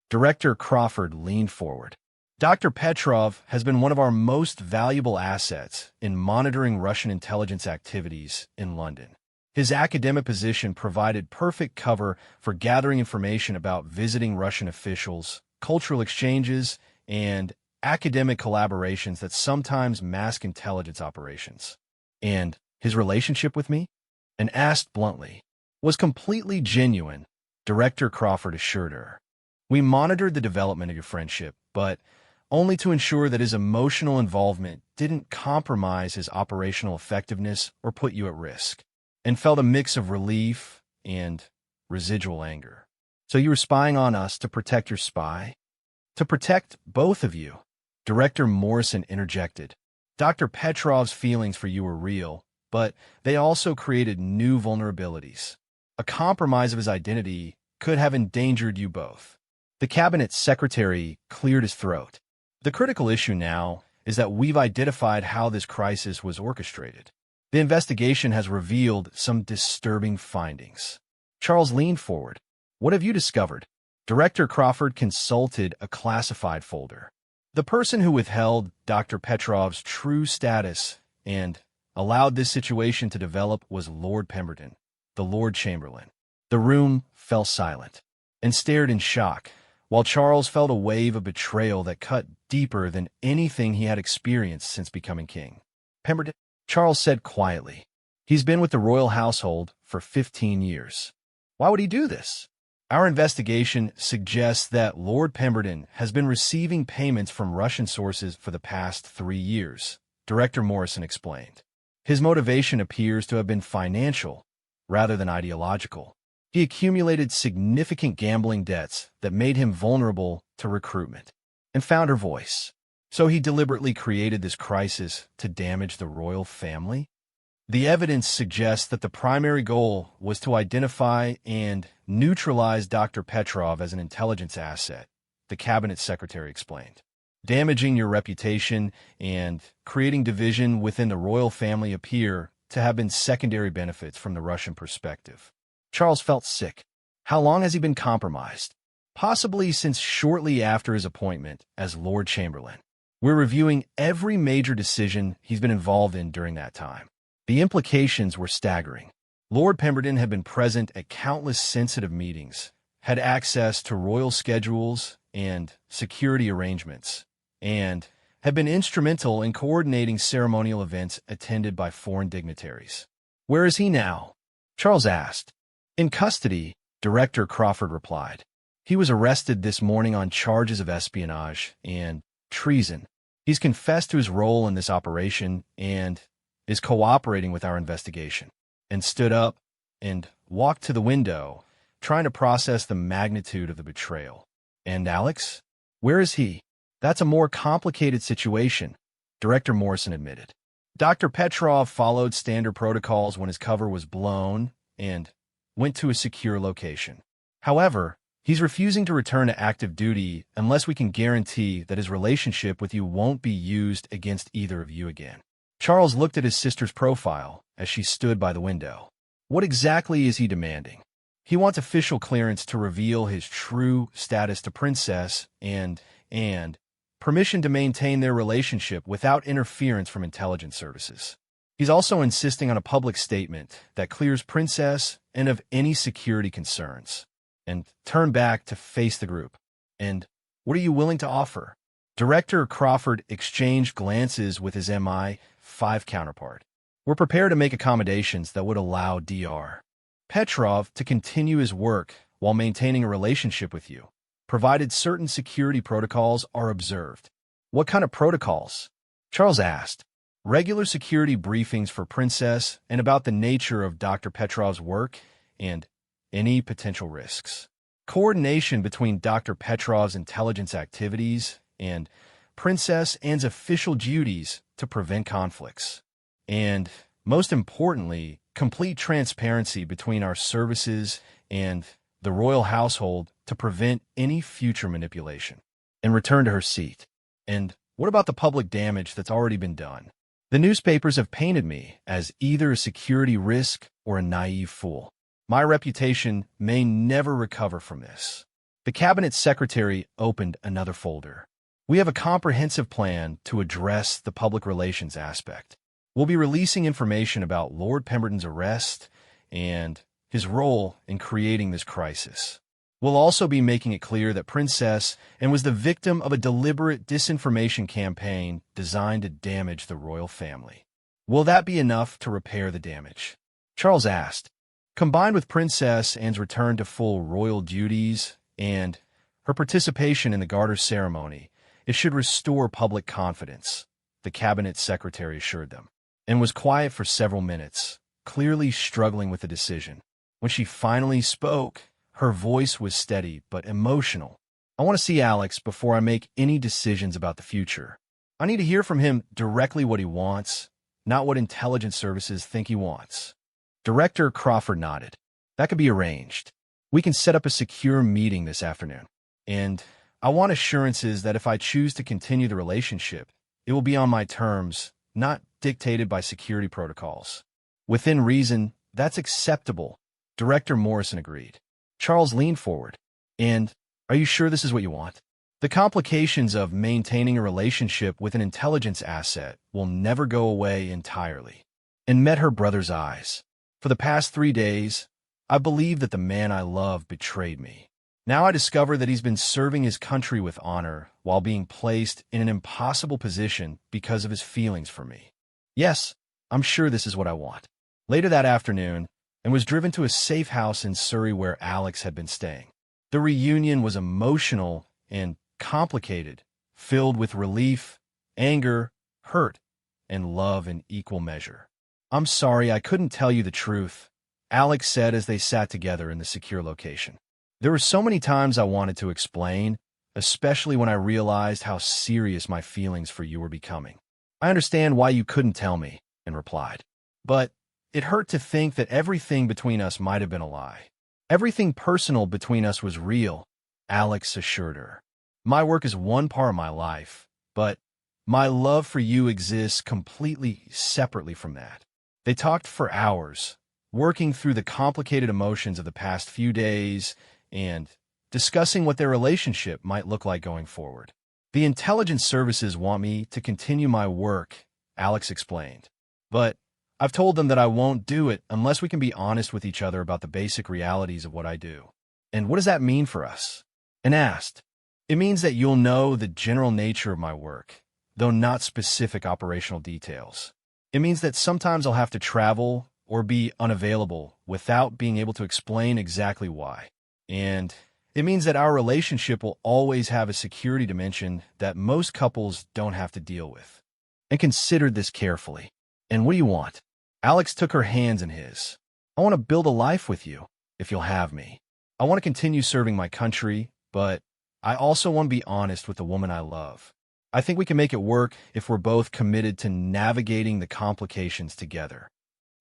Director Crawford leaned forward. "Dr. Petrov has been one of our most valuable assets in monitoring Russian intelligence activities in London. His academic position provided perfect cover for gathering information about visiting Russian officials, cultural exchanges, and academic collaborations that sometimes mask intelligence operations. And his relationship with me?" and asked bluntly, "was completely genuine," Director Crawford assured her. "We monitored the development of your friendship, but only to ensure that his emotional involvement didn't compromise his operational effectiveness or put you at risk," and felt a mix of relief and residual anger. "So you were spying on us to protect your spy?" "To protect both of you," Director Morrison interjected. "Dr. Petrov's feelings for you were real, but they also created new vulnerabilities. A compromise of his identity could have endangered you both." The cabinet secretary cleared his throat. "The critical issue now is that we've identified how this crisis was orchestrated. The investigation has revealed some disturbing findings." Charles leaned forward. "What have you discovered?" Director Crawford consulted a classified folder. "The person who withheld Dr. Petrov's true status and allowed this situation to develop was Lord Pemberton, the Lord Chamberlain." The room fell silent and stared in shock, while Charles felt a wave of betrayal that cut deeper than anything he had experienced since becoming king. Pemberton, Charles said quietly. He's been with the royal household for 15 years. Why would he do this? Our investigation suggests that Lord Pemberton has been receiving payments from Russian sources for the past 3 years, Director Morrison explained. His motivation appears to have been financial rather than ideological. He accumulated significant gambling debts that made him vulnerable to recruitment and found her voice. So he deliberately created this crisis to damage the royal family? The evidence suggests that the primary goal was to identify and neutralize Dr. Petrov as an intelligence asset, the cabinet secretary explained. Damaging your reputation and creating division within the royal family appear to have been secondary benefits from the Russian perspective. Charles felt sick. How long has he been compromised? Possibly since shortly after his appointment as Lord Chamberlain. We're reviewing every major decision he's been involved in during that time. The implications were staggering. Lord Pemberton had been present at countless sensitive meetings, had access to royal schedules and security arrangements, and had been instrumental in coordinating ceremonial events attended by foreign dignitaries. Where is he now? Charles asked. In custody, Director Crawford replied. He was arrested this morning on charges of espionage and treason. He's confessed to his role in this operation and is cooperating with our investigation, and stood up and walked to the window, trying to process the magnitude of the betrayal. And Alex? Where is he? That's a more complicated situation, Director Morrison admitted. Dr. Petrov followed standard protocols when his cover was blown and went to a secure location. However, he's refusing to return to active duty unless we can guarantee that his relationship with you won't be used against either of you again. Charles looked at his sister's profile as she stood by the window. What exactly is he demanding? He wants official clearance to reveal his true status to Princess and permission to maintain their relationship without interference from intelligence services. He's also insisting on a public statement that clears Princess and of any security concerns, and turn back to face the group. And what are you willing to offer? Director Crawford exchanged glances with his MI5 counterpart. We're prepared to make accommodations that would allow Dr. Petrov to continue his work while maintaining a relationship with you, provided certain security protocols are observed. What kind of protocols? Charles asked. Regular security briefings for Princess and about the nature of Dr. Petrov's work and any potential risks. Coordination between Dr. Petrov's intelligence activities and Princess Anne's official duties to prevent conflicts. And, most importantly, complete transparency between our services and the royal household to prevent any future manipulation. And return to her seat. And what about the public damage that's already been done? The newspapers have painted me as either a security risk or a naive fool. My reputation may never recover from this. The cabinet secretary opened another folder. We have a comprehensive plan to address the public relations aspect. We'll be releasing information about Lord Pemberton's arrest and his role in creating this crisis. We'll also be making it clear that Princess Anne was the victim of a deliberate disinformation campaign designed to damage the royal family. Will that be enough to repair the damage? Charles asked. Combined with Princess Anne's return to full royal duties and her participation in the Garter ceremony, it should restore public confidence, the cabinet secretary assured them, and was quiet for several minutes, clearly struggling with the decision. When she finally spoke, her voice was steady but emotional. I want to see Alex before I make any decisions about the future. I need to hear from him directly what he wants, not what intelligence services think he wants. Director Crawford nodded. That could be arranged. We can set up a secure meeting this afternoon. And I want assurances that if I choose to continue the relationship, it will be on my terms, not dictated by security protocols. Within reason, that's acceptable, Director Morrison agreed. Charles leaned forward. And are you sure this is what you want? The complications of maintaining a relationship with an intelligence asset will never go away entirely. And met her brother's eyes. For the past 3 days, I believe that the man I love betrayed me. Now I discover that he's been serving his country with honor while being placed in an impossible position because of his feelings for me. Yes, I'm sure this is what I want. Later that afternoon, and was driven to a safe house in Surrey where Alex had been staying. The reunion was emotional and complicated, filled with relief, anger, hurt, and love in equal measure. "I'm sorry I couldn't tell you the truth," Alex said as they sat together in the secure location. "There were so many times I wanted to explain, especially when I realized how serious my feelings for you were becoming. I understand why you couldn't tell me," and replied. "But it hurt to think that everything between us might have been a lie. Everything personal between us was real," Alex assured her. "My work is one part of my life, but my love for you exists completely separately from that." They talked for hours, working through the complicated emotions of the past few days and discussing what their relationship might look like going forward. "The intelligence services want me to continue my work," Alex explained. "But I've told them that I won't do it unless we can be honest with each other about the basic realities of what I do." "And what does that mean for us?" and asked. "It means that you'll know the general nature of my work, though not specific operational details. It means that sometimes I'll have to travel or be unavailable without being able to explain exactly why. And it means that our relationship will always have a security dimension that most couples don't have to deal with." And considered this carefully. "And what do you want?" Alex took her hands in his. "I want to build a life with you, if you'll have me. I want to continue serving my country, but I also want to be honest with the woman I love. I think we can make it work if we're both committed to navigating the complications together."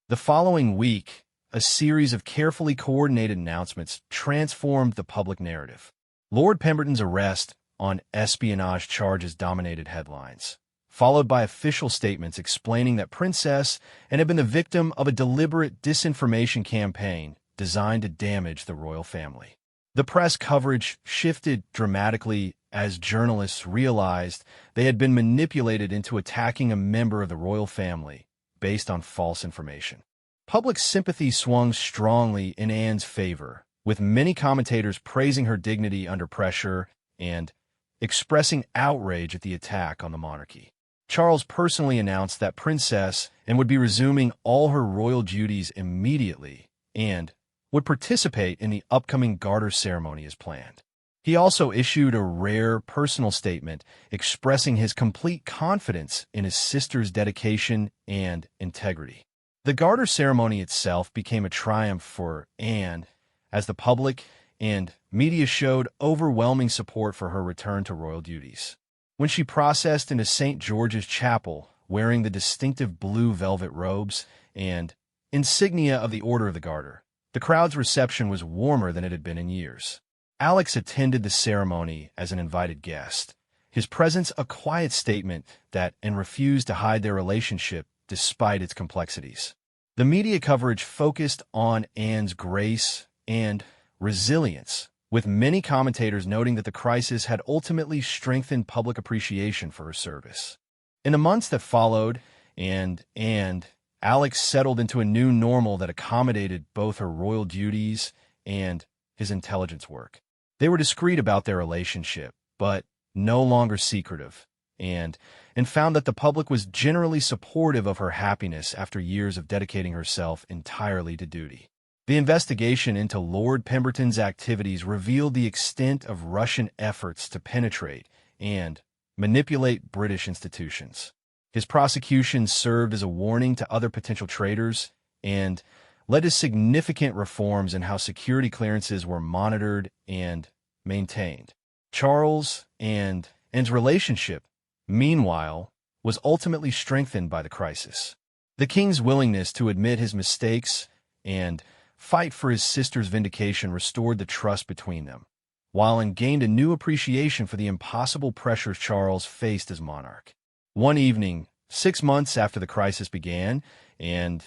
The following week, a series of carefully coordinated announcements transformed the public narrative. Lord Pemberton's arrest on espionage charges dominated headlines, followed by official statements explaining that Princess had been the victim of a deliberate disinformation campaign designed to damage the royal family. The press coverage shifted dramatically as journalists realized they had been manipulated into attacking a member of the royal family based on false information. Public sympathy swung strongly in Anne's favor, with many commentators praising her dignity under pressure and expressing outrage at the attack on the monarchy. Charles personally announced that Princess Anne would be resuming all her royal duties immediately and would participate in the upcoming Garter ceremony as planned. He also issued a rare personal statement expressing his complete confidence in his sister's dedication and integrity. The Garter ceremony itself became a triumph for Anne, as the public and media showed overwhelming support for her return to royal duties. When she processed into St. George's Chapel, wearing the distinctive blue velvet robes and insignia of the Order of the Garter, the crowd's reception was warmer than it had been in years. Alex attended the ceremony as an invited guest, his presence a quiet statement that Anne refused to hide their relationship despite its complexities. The media coverage focused on Anne's grace and resilience, with many commentators noting that the crisis had ultimately strengthened public appreciation for her service. In the months that followed, Alex settled into a new normal that accommodated both her royal duties and his intelligence work. They were discreet about their relationship, but no longer secretive, and found that the public was generally supportive of her happiness after years of dedicating herself entirely to duty. The investigation into Lord Pemberton's activities revealed the extent of Russian efforts to penetrate and manipulate British institutions. His prosecution served as a warning to other potential traitors and led to significant reforms in how security clearances were monitored and maintained. Charles and Anne's relationship, meanwhile, was ultimately strengthened by the crisis. The king's willingness to admit his mistakes and fight for his sister's vindication restored the trust between them, while Anne gained a new appreciation for the impossible pressures Charles faced as monarch. One evening, 6 months after the crisis began, and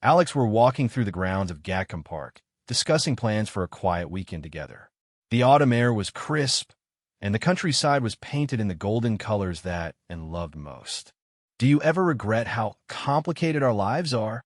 Alex were walking through the grounds of Gatcombe Park, discussing plans for a quiet weekend together. The autumn air was crisp, and the countryside was painted in the golden colors that Anne loved most. "Do you ever regret how complicated our lives are?"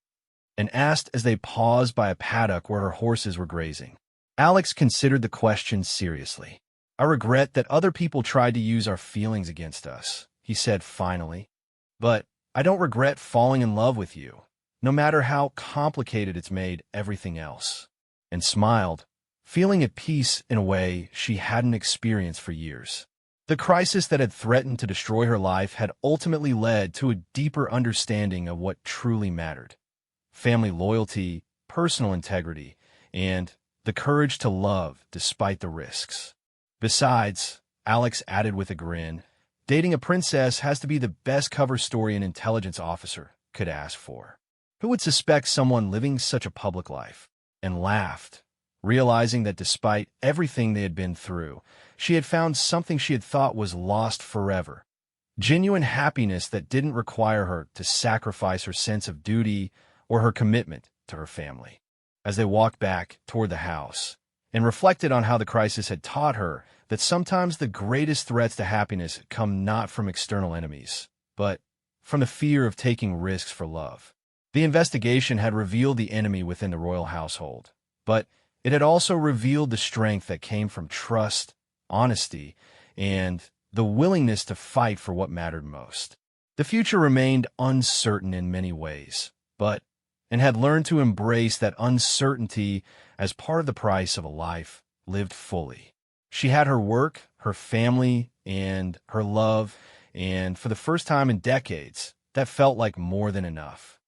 Anne asked as they paused by a paddock where her horses were grazing. Alex considered the question seriously. "I regret that other people tried to use our feelings against us," he said finally. "But I don't regret falling in love with you, no matter how complicated it's made everything else." And smiled, feeling at peace in a way she hadn't experienced for years. The crisis that had threatened to destroy her life had ultimately led to a deeper understanding of what truly mattered: family loyalty, personal integrity, and the courage to love despite the risks. Besides, Alex added with a grin, dating a princess has to be the best cover story an intelligence officer could ask for. Who would suspect someone living such a public life? And laughed, realizing that despite everything they had been through, she had found something she had thought was lost forever: genuine happiness that didn't require her to sacrifice her sense of duty or her commitment to her family. As they walked back toward the house and reflected on how the crisis had taught her that sometimes the greatest threats to happiness come not from external enemies, but from the fear of taking risks for love. The investigation had revealed the enemy within the royal household, but it had also revealed the strength that came from trust, honesty, and the willingness to fight for what mattered most. The future remained uncertain in many ways, but and had learned to embrace that uncertainty as part of the price of a life lived fully. She had her work, her family, and her love, and for the first time in decades, that felt like more than enough.